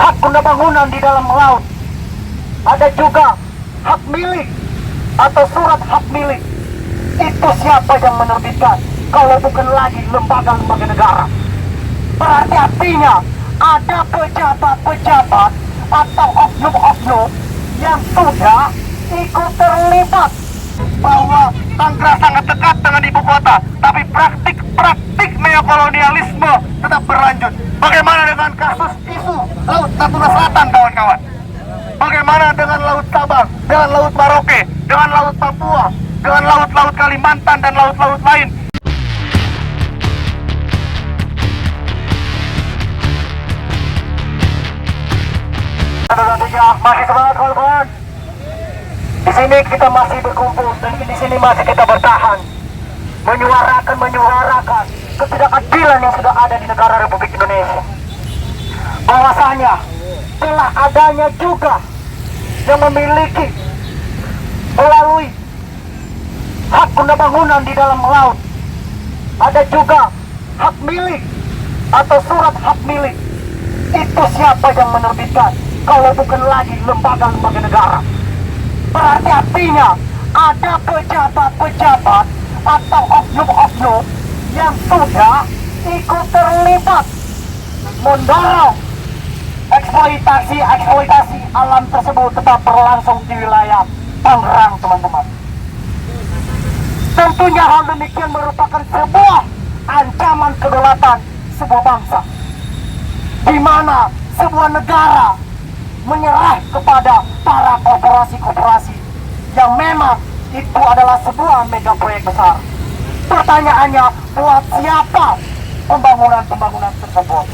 hak guna bangunan di dalam laut. Ada juga hak milik atau surat hak milik. Itu siapa yang menerbitkan kalau bukan lagi lembaga-lembaga negara? Berarti artinya ada pejabat-pejabat atau oknum-oknum yang sudah ikut terlibat, bahwa Tangerang sangat dekat dengan ibu kota, tapi praktik neokolonialisme tetap berlanjut. Bagaimana dengan kasus isu Laut Natuna Selatan, kawan-kawan? Bagaimana dengan Laut Sabang, dengan Laut Maroke, dengan Laut Papua, dengan laut-laut Kalimantan dan laut-laut lain? Masih semangat, kawan-kawan. Di sini kita masih berkumpul dan di sini masih kita bertahan, menyuarakan ketidakadilan yang sudah ada di negara Republik Indonesia. Bahwasanya telah adanya juga yang memiliki melalui hak guna bangunan di dalam laut. Ada juga hak milik atau surat hak milik. Itu siapa yang menerbitkan kalau bukan lagi lembaga-lembaga negara? Berarti artinya ada pejabat-pejabat atau oknum-oknum yang sudah ikut terlibat mendorong eksploitasi alam tersebut tetap berlangsung di wilayah Tangerang, teman-teman. Tentunya hal demikian merupakan sebuah ancaman kedaulatan sebuah bangsa, di mana sebuah negara menyerah kepada para korporasi-korporasi yang memang itu adalah sebuah mega proyek besar. Pertanyaannya, buat siapa pembangunan tersebut?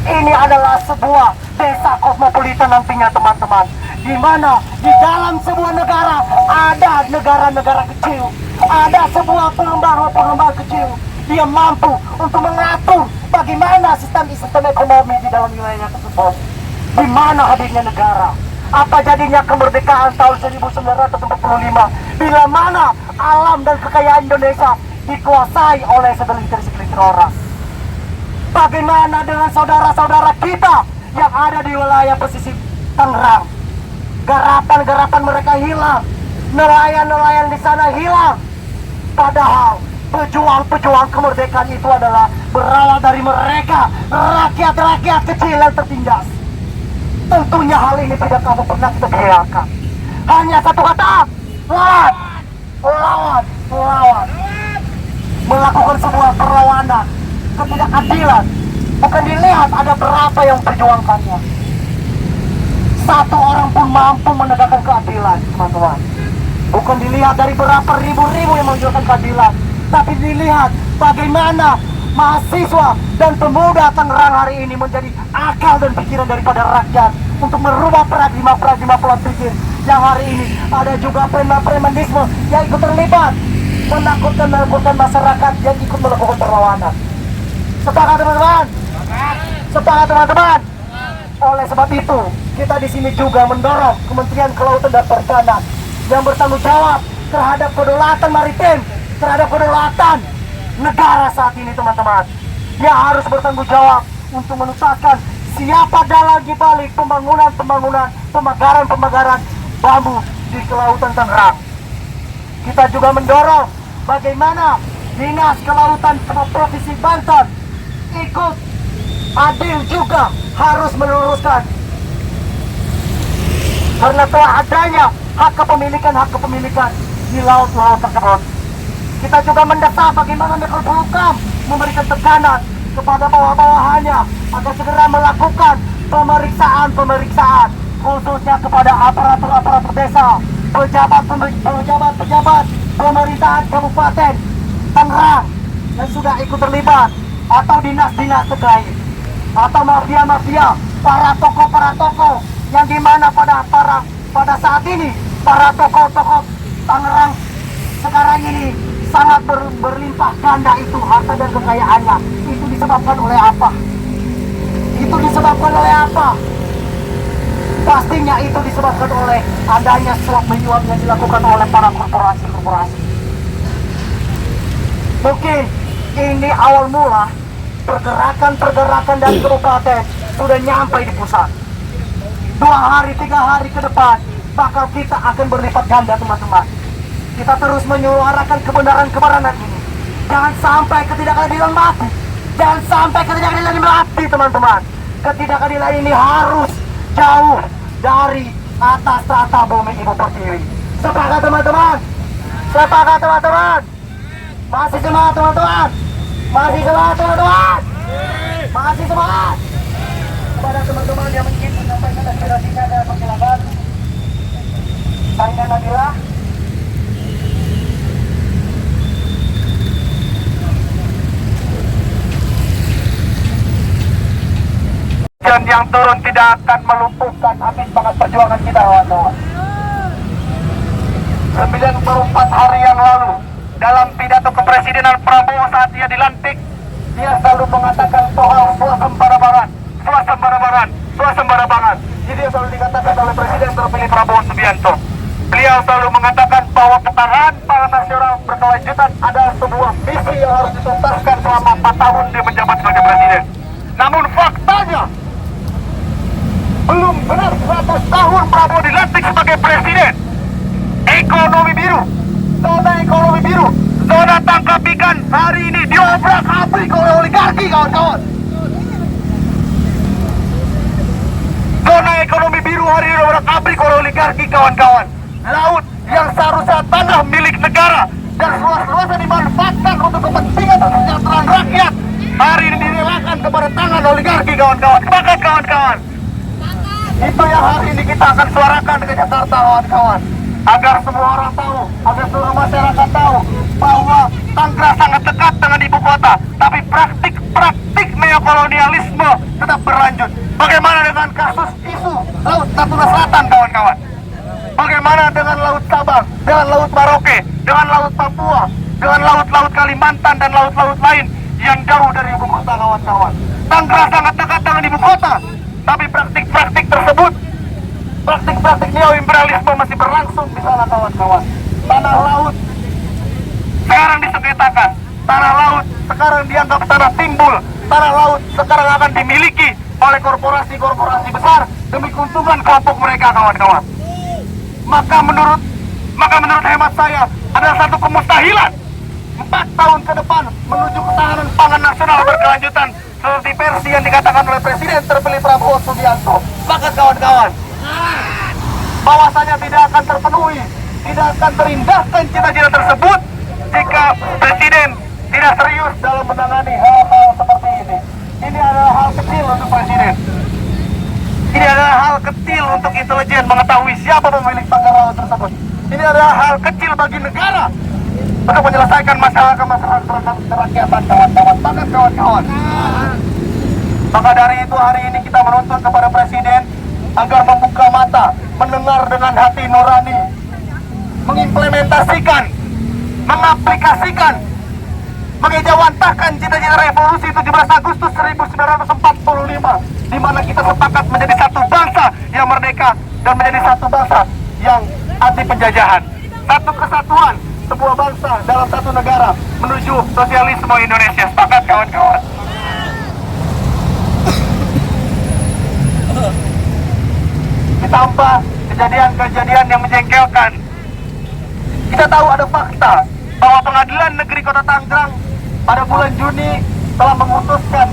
Ini adalah sebuah desa kosmopolitan nantinya, teman-teman, di mana di dalam sebuah negara ada negara-negara kecil, ada sebuah pengembang kecil. Dia mampu untuk mengatur bagaimana sistem ekonomi di dalam wilayah tersebut. Di mana hadirnya negara? Apa jadinya kemerdekaan tahun 1945 bila mana alam dan kekayaan Indonesia dikuasai oleh segelintir orang? Bagaimana dengan saudara-saudara kita yang ada di wilayah pesisir Tangerang? Garapan-garapan mereka hilang, nelayan-nelayan di sana hilang. Padahal pejuang-pejuang kemerdekaan itu adalah berawal dari mereka, rakyat-rakyat kecil yang tertindas. Tentunya hal ini tidak kamu pernah kita bicarakan. Hanya satu kata, lawan. Melakukan sebuah perlawanan, ketidakadilan. Bukan dilihat ada berapa yang memperjuangkannya. Satu orang pun mampu menegakkan keadilan, teman-teman. Bukan dilihat dari berapa ribu-ribu yang menunjukkan keadilan, tapi dilihat bagaimana mahasiswa dan pemuda Tangerang hari ini menjadi akal dan pikiran daripada rakyat untuk merubah paradigma pola pikir yang hari ini ada juga premanisme yang ikut terlibat menakutkan masyarakat yang ikut melakukan perlawanan. Sepakat, teman-teman? Sepakat, teman-teman? Oleh sebab itu, kita di sini juga mendorong Kementerian Kelautan dan Perikanan yang bertanggung jawab terhadap kedaulatan maritim, terhadap kedaulatan negara saat ini, teman-teman. Dia harus bertanggung jawab untuk menuntaskan siapa dalang di balik pembangunan, pemagaran bambu di Kelautan Tangerang. Kita juga mendorong bagaimana Dinas Kelautan Provinsi Banten ikut adil juga harus meluruskan, karena telah adanya hak kepemilikan di laut-laut tersebut. Kita juga mendesak bagaimana Menko Polhukam memberikan tekanan kepada bawah-bawahannya agar segera melakukan pemeriksaan khususnya kepada aparatur desa, pejabat pemerintahan Kabupaten Tangerang yang sudah ikut terlibat, atau dinas-dinas terkait, atau mafia-mafia, para tokoh yang dimana pada saat ini para tokoh Tangerang sekarang ini sangat berlimpah ganda itu harta dan kekayaannya. Itu disebabkan oleh apa? Pastinya itu disebabkan oleh adanya suap menyuap yang dilakukan oleh para korporasi. Mungkin ini awal mula pergerakan dari kabupaten sudah nyampe di pusat. 2 hari, 3 hari ke depan bakal kita akan berlipat ganda teman-teman. Kita terus menyuarakan kebenaran-kebenaran ini. Jangan sampai ketidakadilan mati. Jangan sampai ketidakadilan ini mati teman-teman. Ketidakadilan ini harus jauh dari atas tata bumi Ibu Pertiwi. Sepakat teman-teman? Sepakat teman-teman? Masih semangat teman-teman? Masih semangat teman-teman? Masih semangat? Kepada teman-teman yang ingin menyampaikan aspirasinya dan persilakan. Saya Nabila. Hujan yang turun tidak akan melumpuhkan api semangat perjuangan kita, kawan-kawan. 94 hari yang lalu, dalam pidato kepresidenan Prabowo saat dia dilantik, dia selalu mengatakan soal swasembada pangan, swasembada pangan, swasembada pangan. Jadi yang selalu dikatakan oleh Presiden terpilih Prabowo Subianto. Beliau selalu mengatakan bahwa ketahanan pangan nasional berkelanjutan adalah sebuah misi yang harus dituntaskan selama 4 tahun dia menjabat sebagai Presiden. Namun faktanya, belum benar 100 tahun Prabowo dilantik sebagai Presiden. Ekonomi biru, zona ekonomi biru, zona tangkap ikan hari ini diobrak-abrik oleh oligarki, kawan-kawan. Zona ekonomi biru hari ini diobrak-abrik oleh oligarki, kawan-kawan. Laut yang seharusnya tanah milik negara dan luas-luasnya dimanfaatkan untuk kepentingan dan kesejahteraan rakyat, hari ini direlakan kepada tangan oligarki, kawan-kawan. Sepakat, kawan-kawan? Itu yang hari ini kita akan suarakan ke Jakarta, kawan-kawan. Agar semua orang tahu, agar seluruh masyarakat tahu bahwa Tangerang sangat dekat dengan ibu kota, tapi praktik neokolonialisme tetap berlanjut. Bagaimana dengan kasus isu Laut Natuna Selatan, kawan-kawan? Bagaimana dengan Laut Sabang, dengan Laut Maroke, dengan Laut Papua, dengan laut-laut Kalimantan dan laut-laut lain yang jauh dari ibu kota, kawan-kawan? Tangerang sangat dekat dengan ibu kota, tapi praktik-praktik tersebut, praktik-praktik neo-imperialisme masih berlangsung di sana, kawan-kawan. Tanah laut sekarang disengketakan, tanah laut sekarang dianggap tanah timbul, tanah laut sekarang akan dimiliki oleh korporasi-korporasi besar demi keuntungan kelompok mereka, kawan-kawan. Maka menurut hemat saya adalah satu kemustahilan 4 tahun ke depan menuju ketahanan pangan nasional berkelanjutan seperti versi yang dikatakan oleh Presiden terpilih Prabowo Subianto. Maka kawan-kawan, bahwasanya tidak akan terpenuhi, tidak akan terindahkan cita-cita tersebut jika Presiden tidak serius dalam menangani hal-hal seperti ini. Ini adalah hal kecil untuk Presiden. Ini adalah hal kecil untuk intelijen mengetahui siapa pemilik pagar laut tersebut. Ini adalah hal kecil bagi negara untuk menyelesaikan masalah-masalah kerakyatan, kawan-kawan. Maka kawan-kawan, maka dari itu hari ini kita menuntut kepada Presiden agar membuka mata, mendengar dengan hati nurani, mengimplementasikan, mengaplikasikan, mengejawantahkan cita-cita revolusi 17 Agustus 1945, di mana kita sepakat menjadi satu bangsa yang merdeka dan menjadi satu bangsa yang anti penjajahan. Satu kesatuan sebuah bangsa dalam satu negara menuju sosialisme Indonesia. Sepakat, kawan-kawan? Ditambah kejadian-kejadian yang menjengkelkan, kita tahu ada fakta bahwa Pengadilan Negeri Kota Tangerang pada bulan Juni telah memutuskan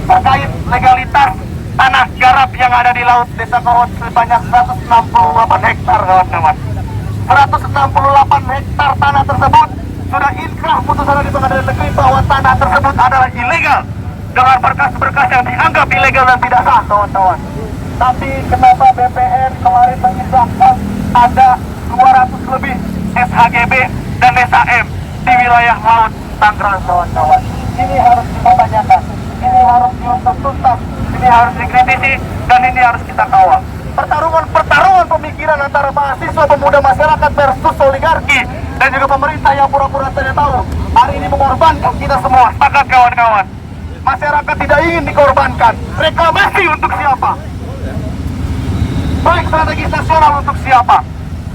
terkait legalitas tanah garap yang ada di Laut Desa Kohot sebanyak 168 hektar, kawan-kawan. 168 hektar tanah tersebut sudah inkrah putusan di Pengadilan Negeri bahwa tanah tersebut adalah ilegal dengan berkas-berkas yang dianggap ilegal dan tidak sah, kawan-kawan. Tapi kenapa BPN kemarin mengisahkan ada 200 lebih SHGB dan SHM di wilayah Laut Tangerang, kawan-kawan? Ini harus dipertanyakan, ini harus diusut tuntas, ini harus dikritisi, dan ini harus kita kawal. Pertarungan pemikiran antara mahasiswa, pemuda, masyarakat versus oligarki dan juga pemerintah yang pura-pura tidak tahu hari ini mengorbankan kita semua. Sepakat, kawan-kawan? Masyarakat tidak ingin dikorbankan. Reklamasi untuk siapa? Proyek strategis nasional untuk siapa?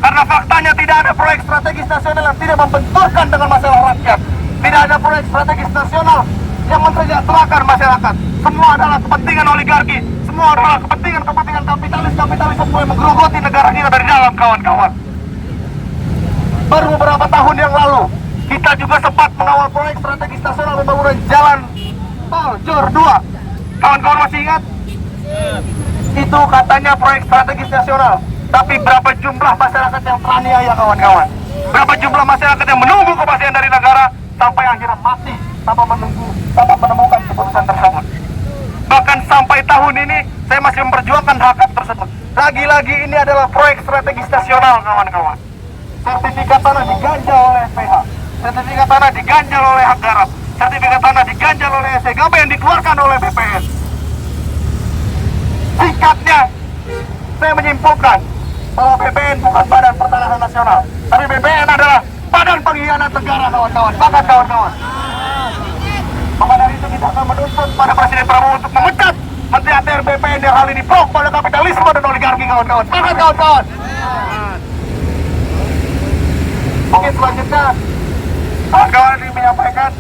Karena faktanya tidak ada proyek strategis nasional yang tidak membenturkan dengan masalah rakyat. Tidak ada proyek strategis nasional yang mensejahterakan masyarakat. Semua adalah kepentingan oligarki, semua adalah kepentingan kapitalis semua yang menggerogoti negara kita dari dalam, kawan-kawan. Baru beberapa tahun yang lalu, kita juga sempat mengawal proyek strategis nasional pembangunan jalan tol Jor 2. Kawan-kawan masih ingat? Itu katanya proyek strategis nasional. Tapi berapa jumlah masyarakat yang teraniaya, kawan-kawan? Berapa jumlah masyarakat yang menunggu kepastian dari negara sampai akhirnya mati tanpa menemukan keputusan tersebut. Bahkan sampai tahun ini saya masih memperjuangkan hak tersebut. Lagi-lagi ini adalah proyek strategis nasional, kawan-kawan. Sertifikat tanah diganjal oleh SPH, sertifikat tanah diganjal oleh Hak Garap, sertifikat tanah diganjal oleh SGB yang dikeluarkan oleh BPN. Singkatnya, saya menyimpulkan bahwa BPN bukan Badan Pertanahan Nasional, tapi BPN adalah badan pengkhianat negara, kawan-kawan. Bahkan, kawan-kawan, maka dari itu kita akan menuntut pada Presiden Prabowo untuk memecat Menteri ATR BPN yang hal ini pro pada kapitalisme dan oligarki, kawan-kawan. Bahkan, kawan-kawan. Oke, selanjutnya kawan-kawan ini menyampaikan